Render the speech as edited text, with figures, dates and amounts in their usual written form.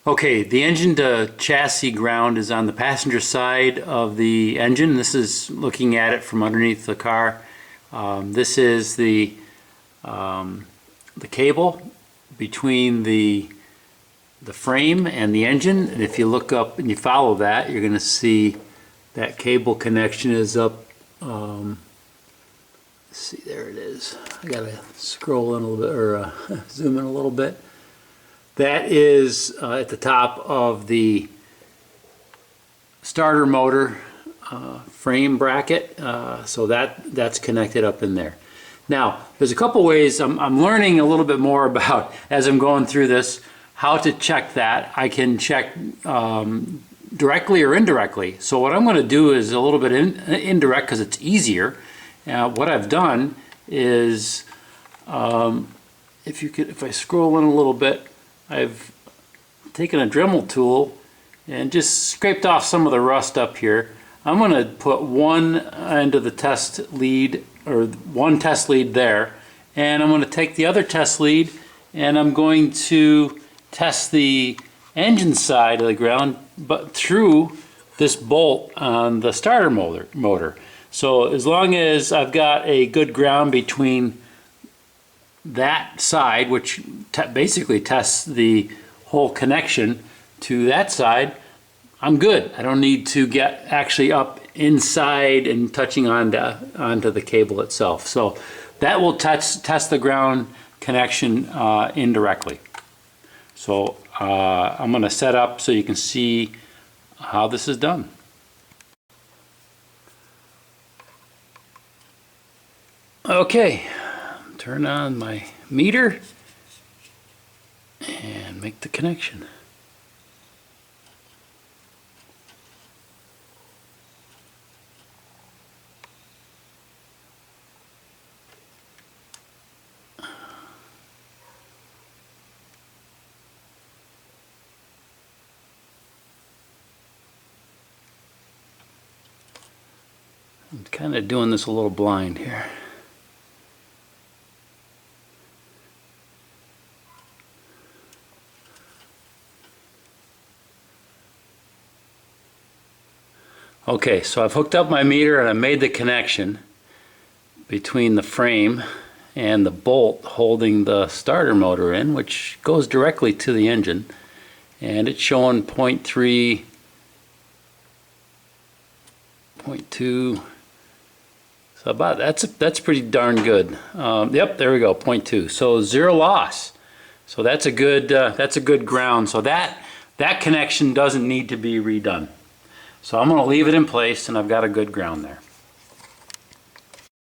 Okay, the engine to chassis ground is on the passenger side of the engine. This is looking at it from underneath the car. This is the cable between the frame and the engine. And if you look up and you follow that, you're going to see that cable connection is up. Let's see, there it is. I gotta scroll in a little bit, or zoom in a little bit. That is at the top of the starter motor frame bracket, so that's connected up in there. Now, there's a couple ways I'm learning a little bit more about, as I'm going through this, how to check that. I can check directly or indirectly. So what I'm going to do is a little bit indirect because it's easier. What I've done is, if I scroll in a little bit, I've taken a Dremel tool and just scraped off some of the rust up here. I'm going to put one end of the test lead, or one test lead there, and I'm going to take the other test lead and I'm going to test the engine side of the ground, but through this bolt on the starter motor. So as long as I've got a good ground between that side, which basically tests the whole connection to that side, I'm good. I don't need to get actually up inside and touching onto the cable itself. So that will test the ground connection indirectly. So I'm going to set up so you can see how this is done. Okay, turn on my meter and make the connection. I'm kind of doing this a little blind here. Okay, so I've hooked up my meter and I made the connection between the frame and the bolt holding the starter motor in, which goes directly to the engine, and it's showing 0.3, 0.2. So about that's pretty darn good. Yep, there we go, 0.2. So zero loss. So that's a good ground. So that connection doesn't need to be redone. So I'm going to leave it in place, and I've got a good ground there.